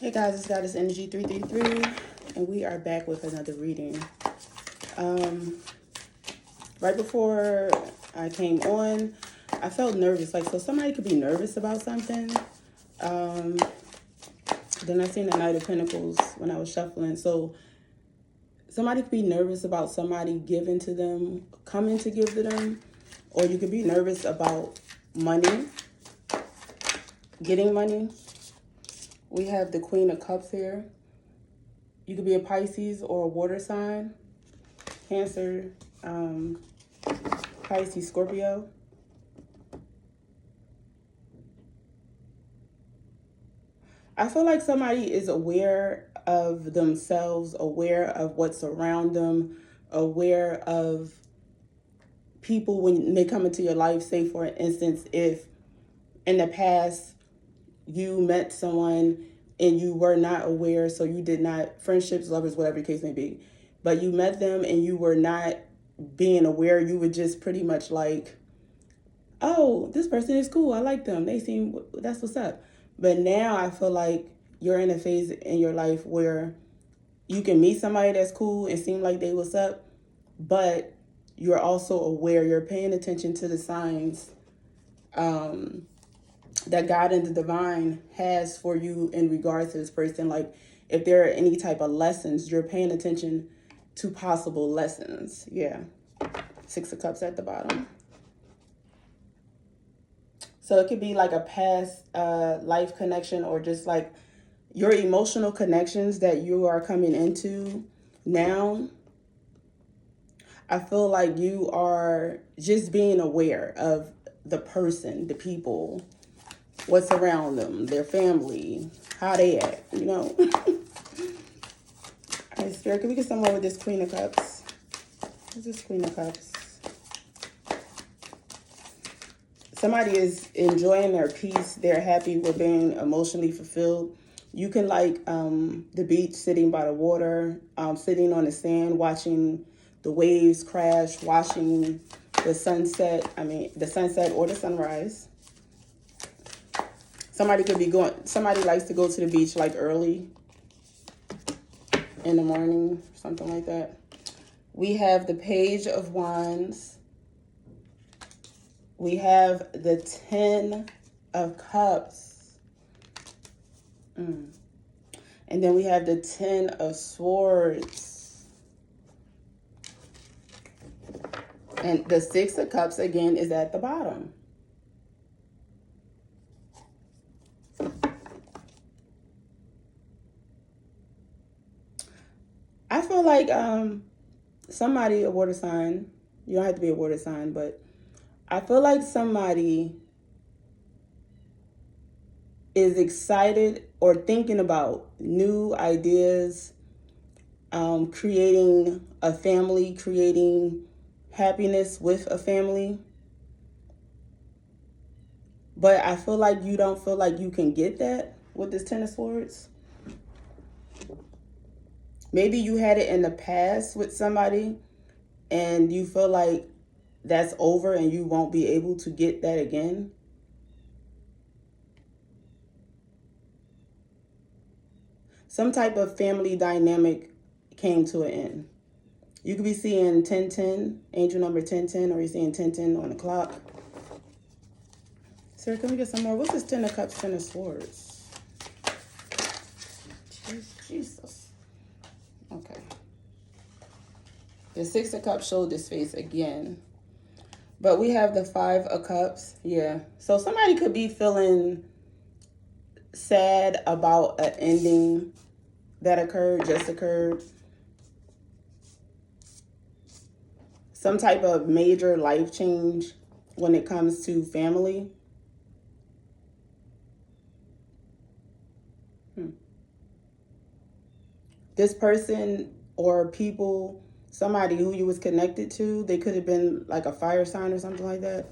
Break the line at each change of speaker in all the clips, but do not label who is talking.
Hey guys, it's Goddess Energy 333, and we are back with another reading. Right before I came on, I felt nervous. So somebody could be nervous about something. Then I seen the Knight of Pentacles when I was shuffling. So somebody could be nervous about somebody giving to them, coming to give to them, or you could be nervous about money, getting money. We have the Queen of Cups here. You could be a Pisces or a water sign. Cancer, Pisces, Scorpio. I feel like somebody is aware of themselves, aware of what's around them, aware of people when they come into your life. Say, for instance, if in the past you met someone and you were not aware, so you did not, friendships, lovers, whatever the case may be, but you met them and you were not being aware, you were just pretty much like, oh, this person is cool, I like them, they seem, that's what's up. But now I feel like you're in a phase in your life where you can meet somebody that's cool and seem like they what's up, but you're also aware, you're paying attention to the signs that God and the divine has for you in regards to this person. Like if there are any type of lessons, you're paying attention to possible lessons. Yeah. Six of Cups at the bottom. So it could be like a past life connection, or just like your emotional connections that you are coming into now. I feel like you are just being aware of the person, the people, what's around them, their family, how they act, you know. All right, Spirit, can we get someone with this Queen of Cups? What's this Queen of Cups? Somebody is enjoying their peace. They're happy with being emotionally fulfilled. You can like the beach, sitting by the water, sitting on the sand, watching the waves crash, watching the sunset. The sunset or the sunrise. Somebody could be going, somebody likes to go to the beach like early in the morning, something like that. We have the Page of Wands. We have the 10 of Cups. And then we have the 10 of Swords. And the 6 of Cups again is at the bottom. I feel like somebody, a water sign, you don't have to be a water sign, but I feel like somebody is excited or thinking about new ideas, creating a family, creating happiness with a family. But I feel like you don't feel like you can get that with this 10 of Swords. Maybe you had it in the past with somebody and you feel like that's over and you won't be able to get that again. Some type of family dynamic came to an end. You could be seeing 1010, angel number 1010, or you're seeing 1010 on the clock. Sir, can we get some more? What's this 10 of Cups, 10 of Swords? Jesus. Okay. The 6 of Cups showed this face again. But we have the 5 of Cups. Yeah. So somebody could be feeling sad about an ending that just occurred. Some type of major life change when it comes to family. This person or people, somebody who you was connected to, they could have been like a fire sign or something like that.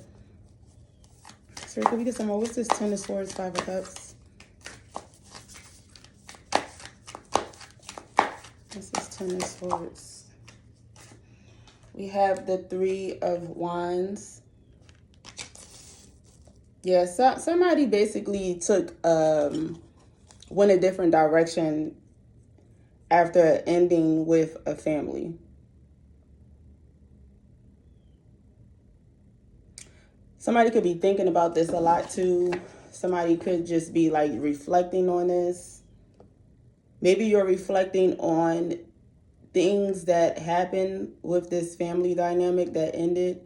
Sir, can we get some more? What's this 10 of Swords, 5 of Cups? This is 10 of Swords. We have the 3 of Wands. Yeah, somebody basically took went a different direction after ending with a family. Somebody could be thinking about this a lot too. Somebody could just be like reflecting on this. Maybe you're reflecting on things that happened with this family dynamic that ended.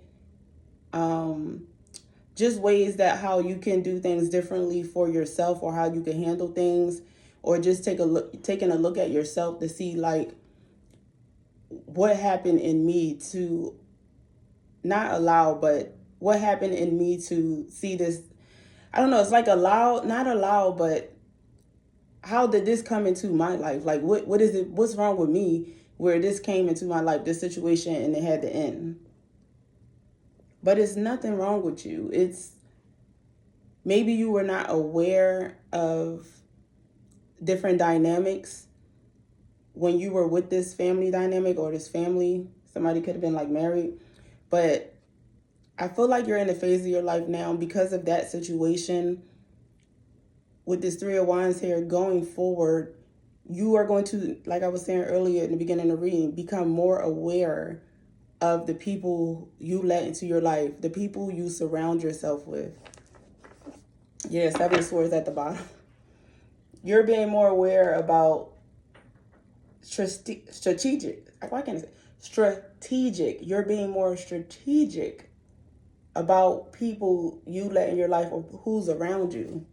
Just ways that how you can do things differently for yourself, or how you can handle things, or just taking a look at yourself to see like what happened in me to not allow, but what happened in me to see this. I don't know, it's like not allow, but how did this come into my life? Like what is it, what's wrong with me where this came into my life, this situation, and it had to end. But it's nothing wrong with you. It's maybe you were not aware of different dynamics when you were with this family dynamic or this family. Somebody could have been like married, but I feel like you're in a phase of your life now because of that situation. With this Three of Wands here, going forward, you are going to, like I was saying earlier in the beginning of the reading, become more aware of the people you let into your life, the people you surround yourself with. Yeah, Seven of Swords at the bottom. You're being more aware about strategic. Why can't I say strategic? You're being more strategic about people you let in your life or who's around you.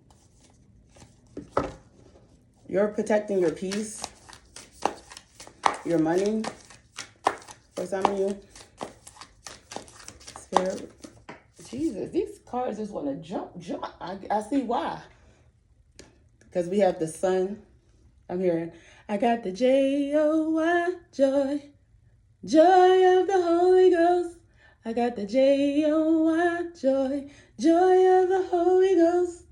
You're protecting your peace, your money. For some of you, Spirit, Jesus, these cards just want to jump. I see why. Because we have the Sun. I'm hearing, I got the J-O-Y, joy, joy of the Holy Ghost. I got the J-O-Y, joy, joy of the Holy Ghost.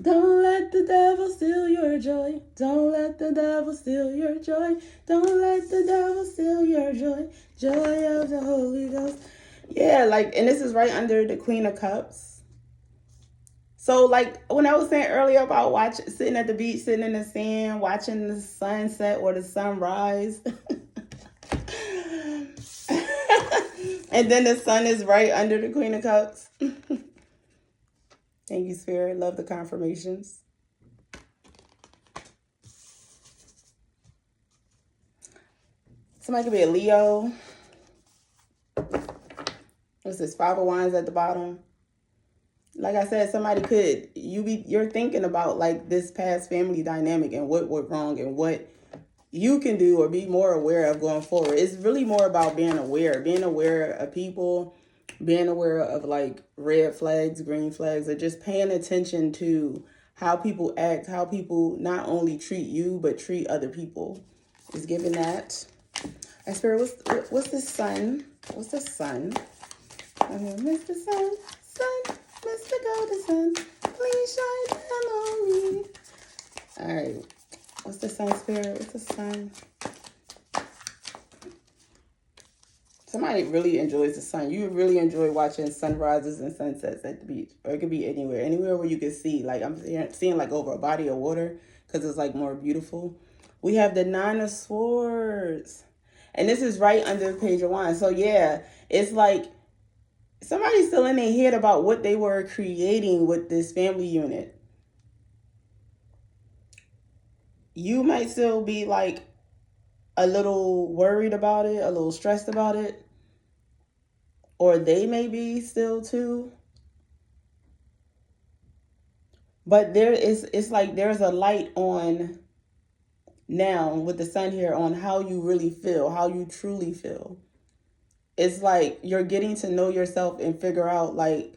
Don't let the devil steal your joy. Don't let the devil steal your joy. Don't let the devil steal your joy. Joy of the Holy Ghost. Yeah, like, and this is right under the Queen of Cups. So, like, when I was saying earlier about sitting at the beach, sitting in the sand, watching the sunset or the sunrise. And then the sun is right under the Queen of Cups. Thank you, Spirit. Love the confirmations. Somebody could be a Leo. What's this? Five of Wands at the bottom. Like I said, you're thinking about like this past family dynamic and what went wrong and what you can do or be more aware of going forward. It's really more about being aware of people, being aware of like red flags, green flags, or just paying attention to how people act, how people not only treat you, but treat other people. Is giving that. And Spirit, what's the sun? What's the sun? Mr. Sun, sun, Mr. Golden Sun, please shine down on me. All right. What's the sun, Spirit? What's the sun? Somebody really enjoys the sun. You really enjoy watching sunrises and sunsets at the beach. Or it could be anywhere where you can see. Like I'm seeing like over a body of water because it's like more beautiful. We have the Nine of Swords. And this is right under the Page of Wands. So yeah, it's like somebody's still in their head about what they were creating with this family unit. You might still be like a little worried about it, a little stressed about it. Or they may be still too. But it's like there's a light on now with the sun here on how you really feel, how you truly feel. It's like you're getting to know yourself and figure out like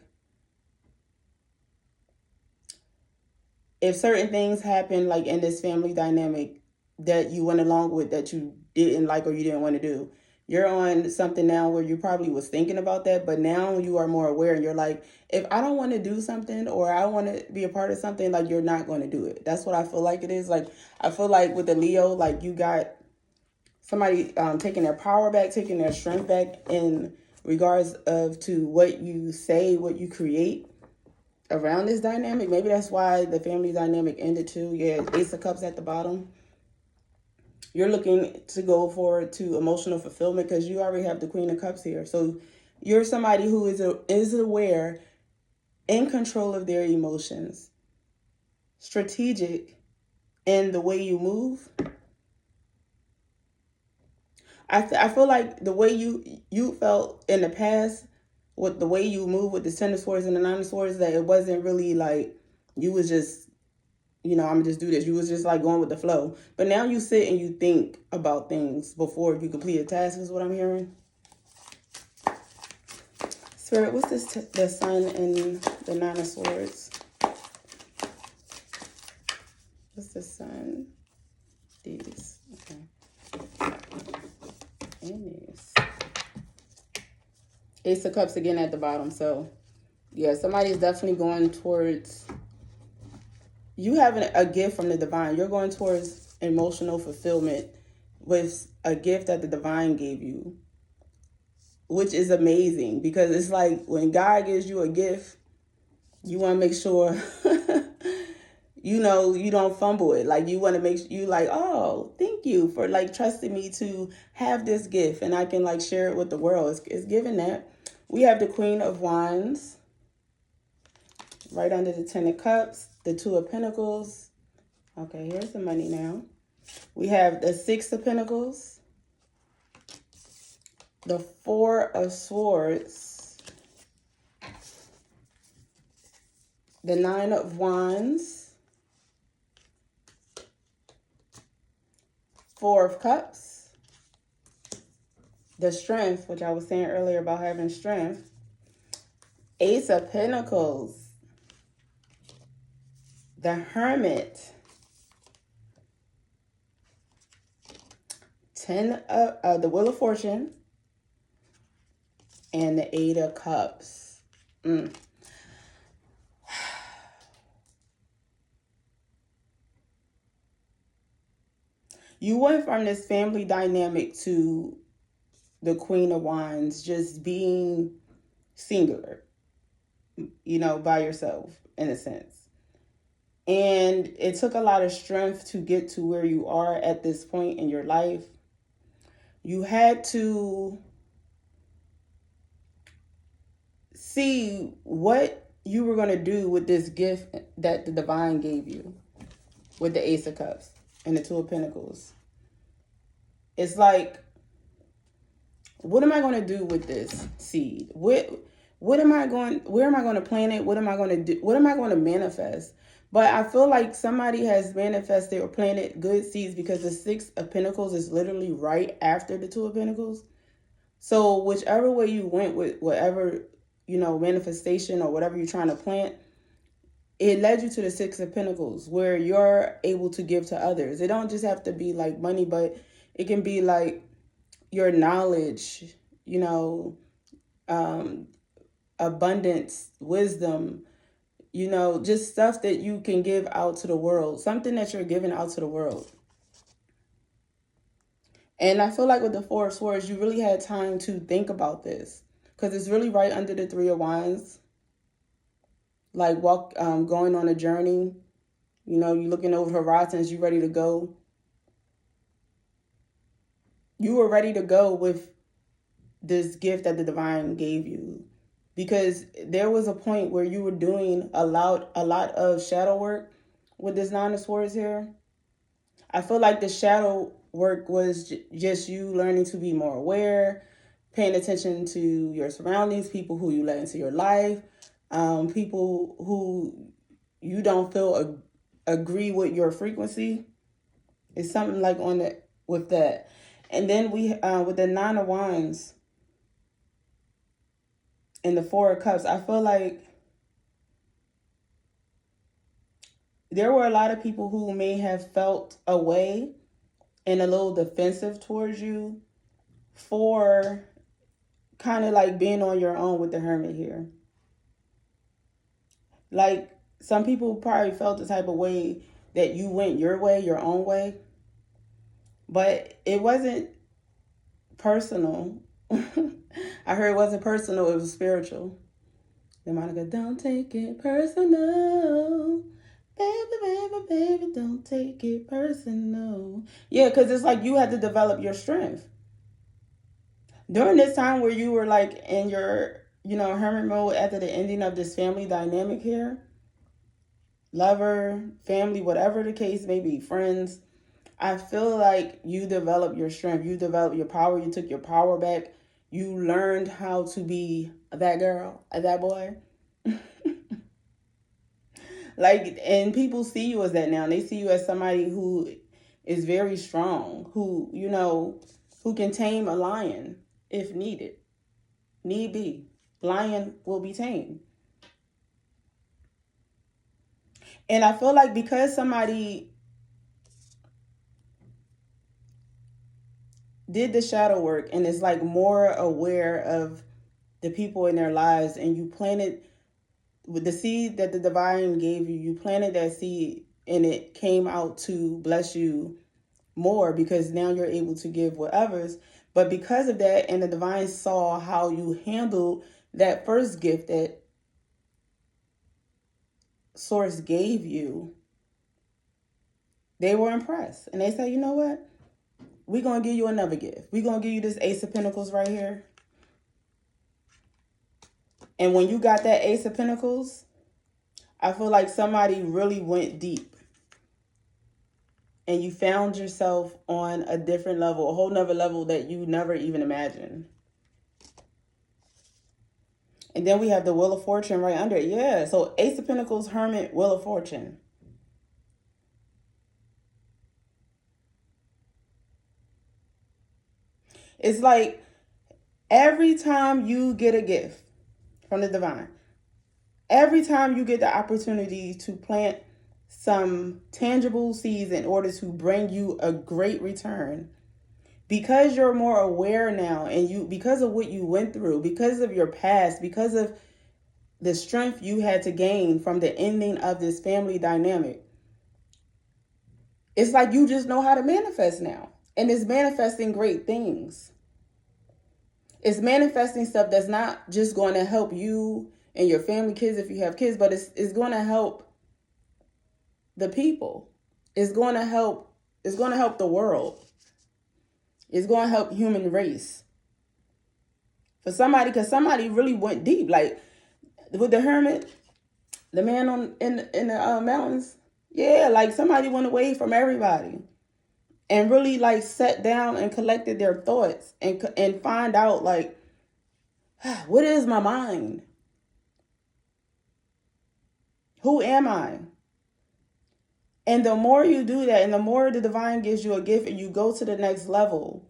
if certain things happen like in this family dynamic that you went along with that you didn't like or you didn't want to do. You're on something now where you probably was thinking about that, but now you are more aware and you're like, if I don't want to do something or I want to be a part of something, like you're not going to do it. That's what I feel like it is. Like, I feel like with the Leo, like you got somebody taking their power back, taking their strength back in regards of to what you say, what you create. around this dynamic. Maybe that's why the family dynamic ended too. Yeah, Ace of Cups at the bottom. You're looking to go forward to emotional fulfillment because you already have the Queen of Cups here. So you're somebody who is aware, in control of their emotions, strategic in the way you move. I feel like the way you felt in the past, with the way you move with the Ten of Swords and the Nine of Swords, that it wasn't really like you was just, I'm gonna just do this. You was just like going with the flow. But now you sit and you think about things before you complete a task, is what I'm hearing. Spirit, what's this? The Sun and the Nine of Swords. What's the Sun? These. Okay. And these. Ace of Cups again at the bottom. So, yeah, somebody's definitely going towards you having a gift from the divine. You're going towards emotional fulfillment with a gift that the divine gave you, which is amazing because it's like when God gives you a gift, you want to make sure you don't fumble it. Like you want to make you like, oh, thank you for like trusting me to have this gift and I can like share it with the world. It's given that. We have the Queen of Wands right under the Ten of Cups, the Two of Pentacles. Okay, here's the money now. We have the Six of Pentacles, the Four of Swords, the Nine of Wands, Four of Cups, the Strength, which I was saying earlier about having strength, Ace of Pentacles, the Hermit, the Wheel of Fortune, and the Eight of Cups. You went from this family dynamic to the Queen of Wands just being singular, by yourself in a sense. And it took a lot of strength to get to where you are at this point in your life. You had to see what you were going to do with this gift that the divine gave you with the Ace of Cups and the Two of Pentacles. It's like, what am I going to do with this seed? Where am I going to plant it? What am I going to do? What am I going to manifest? But I feel like somebody has manifested or planted good seeds because the Six of Pentacles is literally right after the Two of Pentacles. So whichever way you went with whatever, manifestation or whatever you're trying to plant, it led you to the Six of Pentacles where you're able to give to others. It don't just have to be like money, but it can be like your knowledge, abundance, wisdom, just stuff that you can give out to the world, something that you're giving out to the world. And I feel like with the Four of Swords, you really had time to think about this because it's really right under the Three of Wands. Like going on a journey, you're looking over horizons, you ready to go. You were ready to go with this gift that the divine gave you because there was a point where you were doing a lot of shadow work with this Nine of Swords here. I feel like the shadow work was just you learning to be more aware, paying attention to your surroundings, people who you let into your life, people who you don't feel agree with your frequency. It's something like with that. And then we with the Nine of Wands and the Four of Cups, I feel like there were a lot of people who may have felt away and a little defensive towards you for kind of like being on your own with the Hermit here. Like some people probably felt the type of way that you went your way, your own way, but it wasn't personal. I heard it wasn't personal, it was spiritual. The Monica, don't take it personal. Baby, baby, baby, don't take it personal. Yeah, because it's like you had to develop your strength. During this time where you were like in your, hermit mode after the ending of this family dynamic here, lover, family, whatever the case may be, friends, I feel like you developed your strength. You developed your power. You took your power back. You learned how to be that girl, that boy. Like, and people see you as that now. They see you as somebody who is very strong, who can tame a lion if needed. Need be. Lion will be tamed. And I feel like because somebody did the shadow work and is like more aware of the people in their lives, and you planted with the seed that the divine gave you, you planted that seed and it came out to bless you more because now you're able to give what others. But because of that, and the divine saw how you handled that first gift that source gave you, they were impressed. And they said, you know what? We're going to give you another gift. We're going to give you this Ace of Pentacles right here. And when you got that Ace of Pentacles, I feel like somebody really went deep. And you found yourself on a different level, a whole nother level that you never even imagined. And then we have the Wheel of Fortune right under it. Yeah, so Ace of Pentacles, Hermit, Wheel of Fortune. It's like every time you get a gift from the divine, every time you get the opportunity to plant some tangible seeds in order to bring you a great return, because you're more aware now, and because of what you went through, because of your past, because of the strength you had to gain from the ending of this family dynamic, it's like you just know how to manifest now. And it's manifesting great things. It's manifesting stuff that's not just going to help you and your family, kids, if you have kids, but it's going to help the people. It's going to help the world. It's going to help human race. For somebody, because somebody really went deep. Like with the hermit, the man in the mountains. Yeah, like somebody went away from everybody and really like sat down and collected their thoughts and find out like, what is my mind? Who am I? And the more you do that, and the more the divine gives you a gift and you go to the next level,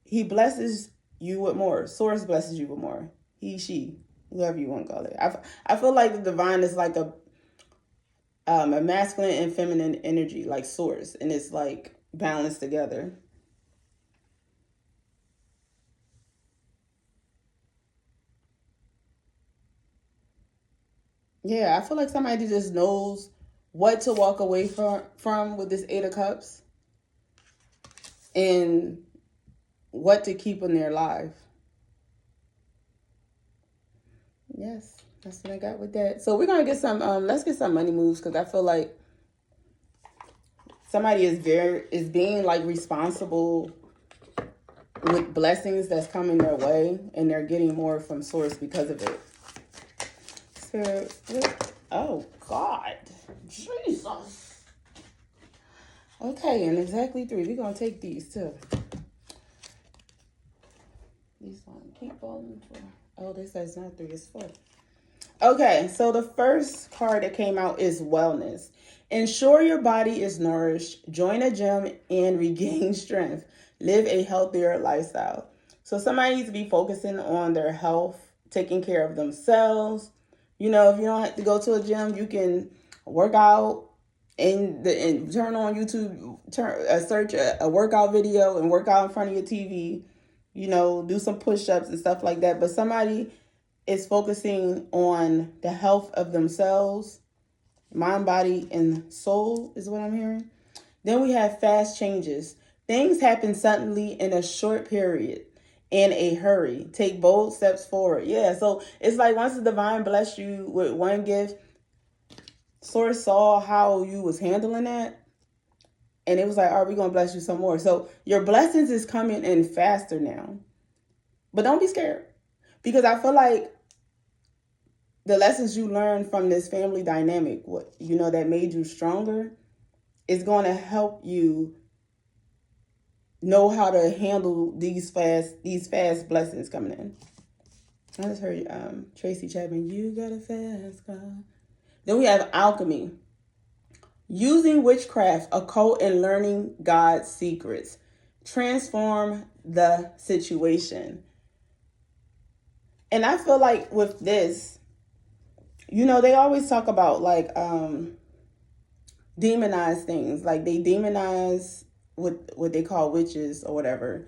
he blesses you with more. Source blesses you with more. He, she, whoever you want to call it. I feel like the divine is like a masculine and feminine energy, like source, and it's like balanced together. Yeah, I feel like somebody just knows what to walk away from with this Eight of Cups and what to keep in their life. Yes, that's what I got with that. So we're gonna get some. Let's get some money moves because I feel like somebody is being like responsible with blessings that's coming their way, and they're getting more from source because of it. Oh God, Jesus. Okay, and exactly 3. We're gonna take these too. These one keep falling through. Oh, this says not 3, it's 4. Okay, so the first card that came out is wellness. Ensure your body is nourished. Join a gym and regain strength. Live a healthier lifestyle. So somebody needs to be focusing on their health, taking care of themselves. You know, if you don't have to go to a gym, you can work out and turn on YouTube, search a workout video and work out in front of your TV. You know, do some push-ups and stuff like that. But somebody is focusing on the health of themselves, mind, body, and soul is what I'm hearing. Then we have fast changes. Things happen suddenly in a short period. in a hurry. Take bold steps forward. Yeah, so it's like once the divine blessed you with one gift, source saw how you was handling that, and it was like, all right, we're going to bless you some more. So your blessings is coming in faster now. But don't be scared. Because I feel like the lessons you learned from this family dynamic, what that made you stronger, is going to help you know how to handle these fast blessings coming in. I just heard Tracy Chapman, you got a fast car. Then we have alchemy. Using witchcraft, occult, and learning God's secrets. Transform the situation. And I feel like with this, they always talk about like demonize things. Like they demonize what they call witches or whatever.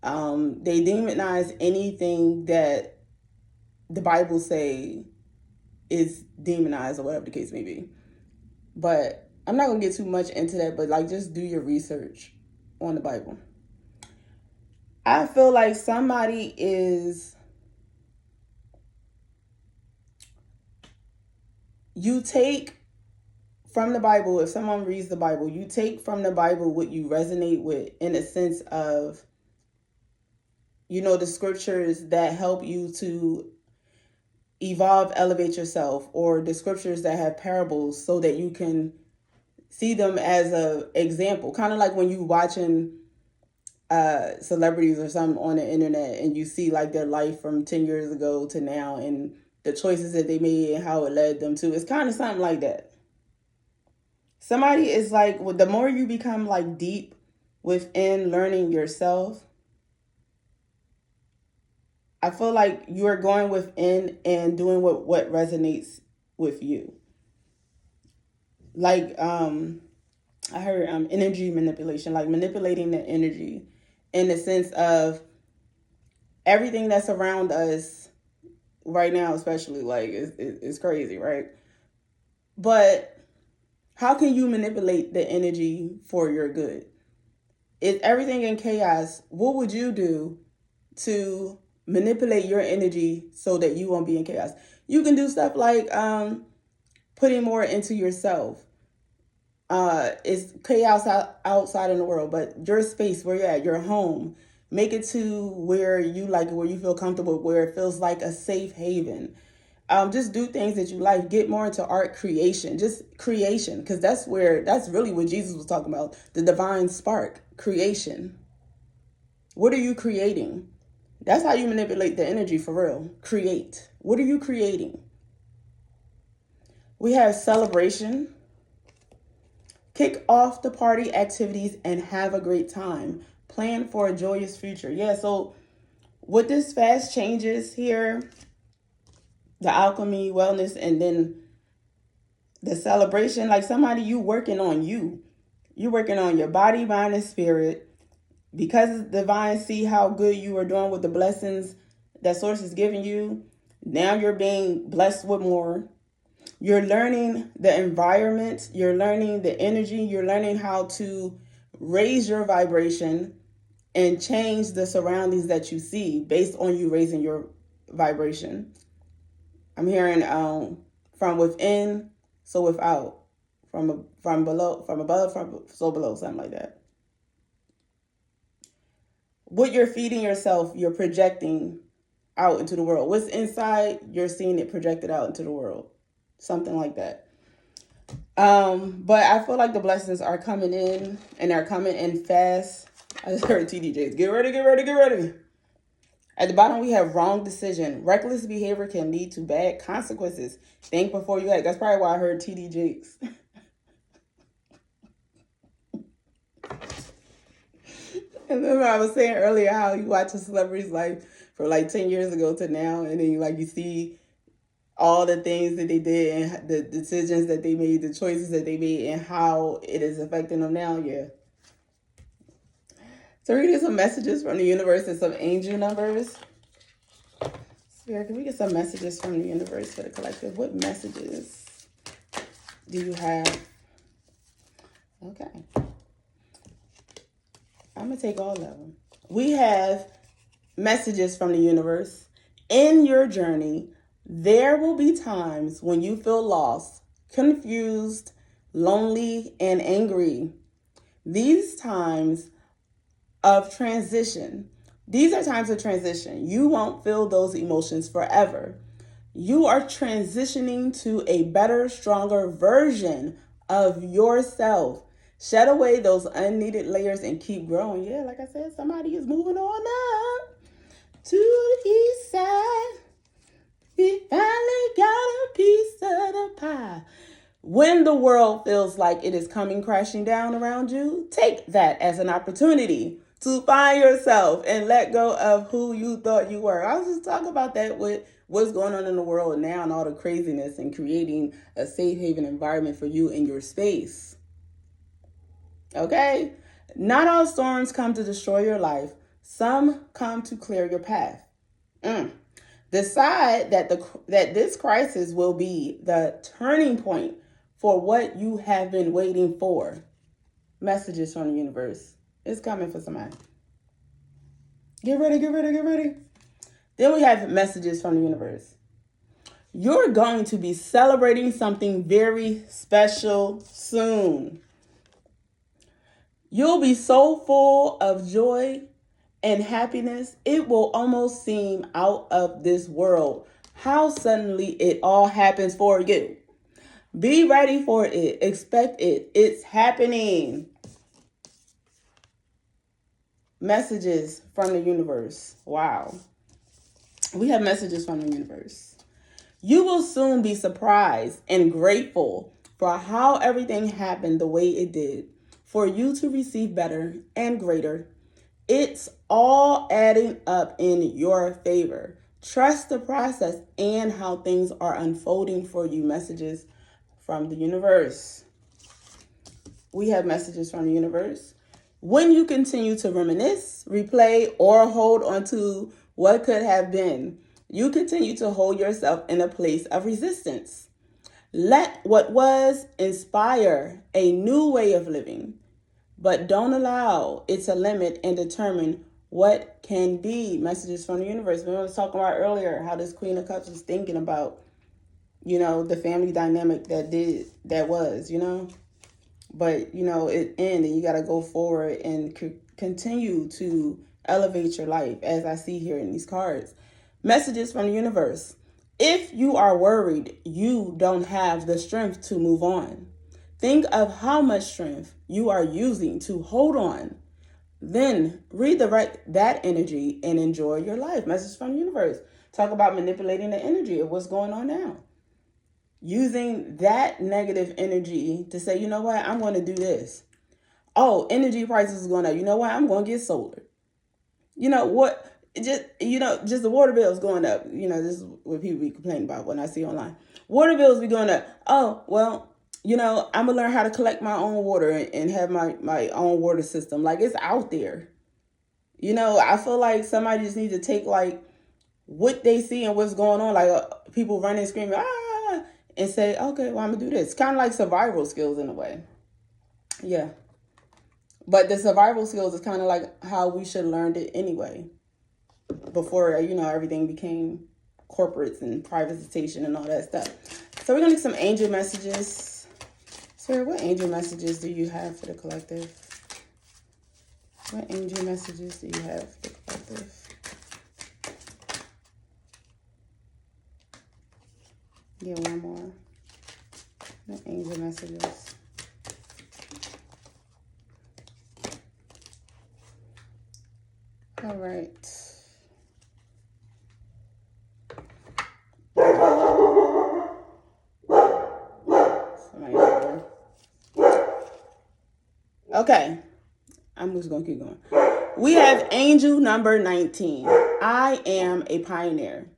They demonize anything that the Bible say is demonized or whatever the case may be. But I'm not going to get too much into that, but like just do your research on the Bible. I feel like somebody is, you take from the Bible, if someone reads the Bible, you take from the Bible what you resonate with, in a sense of, the scriptures that help you to evolve, elevate yourself, or the scriptures that have parables so that you can see them as a example. Kind of like when you watching celebrities or something on the internet and you see like their life from 10 years ago to now and the choices that they made and how it led them to. It's kind of something like that. Somebody is like, well, the more you become like deep within learning yourself, I feel like you're going within and doing what resonates with you. Like, I heard energy manipulation, like manipulating the energy in the sense of everything that's around us right now, especially, like, it's crazy, right? But how can you manipulate the energy for your good? If everything in chaos, what would you do to manipulate your energy so that you won't be in chaos? You can do stuff like putting more into yourself. It's chaos outside in the world, but your space where you're at, your home, make it to where you like it, where you feel comfortable, where it feels like a safe haven. Just do things that you like. Get more into art creation, just creation, because that's really what Jesus was talking about, the divine spark, creation. What are you creating? That's how you manipulate the energy for real. Create. What are you creating? We have celebration. Kick off the party activities and have a great time. Plan for a joyous future. Yeah, so with this fast changes here, the alchemy, wellness, and then the celebration, like somebody, you working on you. You're working on your body, mind, and spirit. Because divine see how good you are doing with the blessings that source is giving you. Now you're being blessed with more. You're learning the environment. You're learning the energy. You're learning how to raise your vibration and change the surroundings that you see based on you raising your vibration. I'm hearing from within, so without, from below, from above, from so below, something like that. What you're feeding yourself, you're projecting out into the world. What's inside, you're seeing it projected out into the world. Something like that. But I feel like the blessings are coming in, and they're coming in fast. I just heard TDJs. Get ready, get ready, get ready. At the bottom, we have wrong decision. Reckless behavior can lead to bad consequences. Think before you act. That's probably why I heard TDJs. And remember I was saying earlier how you watch a celebrity's life from like 10 years ago to now, and then you see all the things that they did and the decisions that they made, the choices that they made, and how it is affecting them now. Yeah. So reading some messages from the universe and some angel numbers. Spirit, can we get some messages from the universe for the collective? What messages do you have? Okay. I'm going to take all of them. We have messages from the universe. In your journey, there will be times when you feel lost, confused, lonely, and angry. These times of transition, these are times of transition. You won't feel those emotions forever. You are transitioning to a better, stronger version of yourself. Shed away those unneeded layers and keep growing. Yeah, like I said, somebody is moving on up to the east side. We finally got a piece of the pie. When the world feels like it is coming crashing down around you, take that as an opportunity to find yourself and let go of who you thought you were. I was just talking about that with what's going on in the world now and all the craziness and creating a safe haven environment for you in your space. Okay? Not all storms come to destroy your life. Some come to clear your path. Decide that this crisis will be the turning point for what you have been waiting for. Messages from the universe. It's coming for somebody. Get ready, get ready, get ready. Then we have messages from the universe. You're going to be celebrating something very special soon. You'll be so full of joy and happiness, it will almost seem out of this world how suddenly it all happens for you. Be ready for it. Expect it. It's happening. Messages from the universe. Wow. We have messages from the universe. You will soon be surprised and grateful for how everything happened the way it did, for you to receive better and greater. It's all adding up in your favor. Trust the process and how things are unfolding for you. Messages from the universe. We have messages from the universe. When you continue to reminisce, replay, or hold on to what could have been, you continue to hold yourself in a place of resistance. Let what was inspire a new way of living, but don't allow it to limit and determine what can be. Messages from the universe. We were talking about earlier how this Queen of Cups was thinking about, the family dynamic that was. But, it ended and you got to go forward and continue to elevate your life, as I see here in these cards. Messages from the universe. If you are worried, you don't have the strength to move on. Think of how much strength you are using to hold on. Then redirect that energy and enjoy your life. Message from the universe. Talk about manipulating the energy of what's going on now. Using that negative energy to say, you know what, I'm going to do this. Oh, energy prices is going up. You know what, I'm going to get solar. Just the water bills going up. This is what people be complaining about when I see online. Water bills be going up. Oh, well, I'm going to learn how to collect my own water and have my own water system. Like, it's out there. I feel like somebody just needs to take, like, what they see and what's going on. Like, people running, screaming, and say, okay, well, I'm going to do this. Kind of like survival skills in a way. Yeah. But the survival skills is kind of like how we should have learned it anyway. Before, everything became corporates and privatization and all that stuff. So we're going to get some angel messages. Sir, what angel messages do you have for the collective? What angel messages do you have for the collective? Yeah, one more. What angel messages? All right. Okay, I'm just going to keep going. We have angel number 19. I am a pioneer.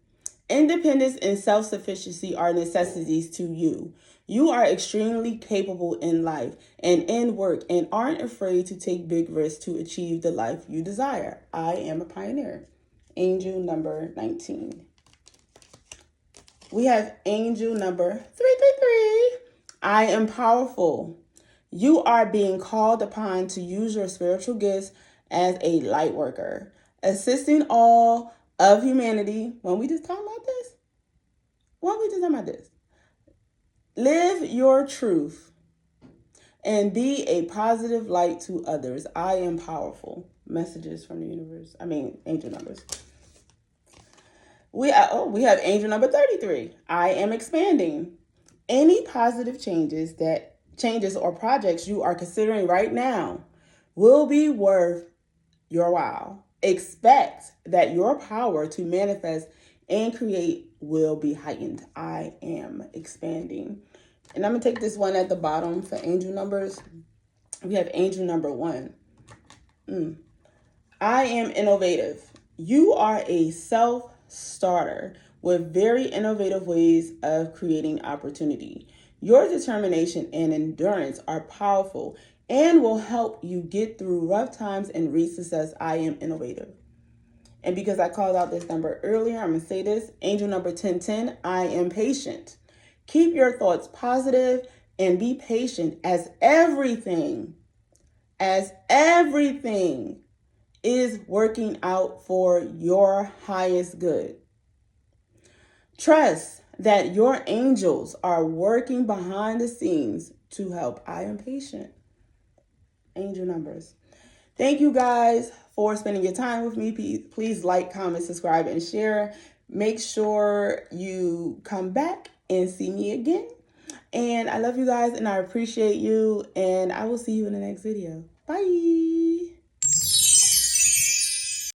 Independence and self-sufficiency are necessities to you. You are extremely capable in life and in work and aren't afraid to take big risks to achieve the life you desire. I am a pioneer. Angel number 19. We have angel number 333. I am powerful. You are being called upon to use your spiritual gifts as a light worker. assisting all of humanity. When we just talking about this? When we just talking about this? Live your truth and be a positive light to others. I am powerful. Messages from the universe. Angel numbers. We have angel number 33. I am expanding. Any positive changes or projects you are considering right now will be worth your while. Expect that your power to manifest and create will be heightened. I am expanding. And I'm going to take this one at the bottom for angel numbers. We have angel number 1. I am innovative. You are a self-starter with very innovative ways of creating opportunity. Your determination and endurance are powerful and will help you get through rough times and reach success. I am innovative. And because I called out this number earlier, I'm going to say this. Angel number 1010, I am patient. Keep your thoughts positive and be patient as everything is working out for your highest good. Trust that your angels are working behind the scenes to help. I am patient. Angel numbers. Thank you guys for spending your time with me. Please like, comment, subscribe, and share. Make sure you come back and see me again. And I love you guys and I appreciate you. And I will see you in the next video. Bye.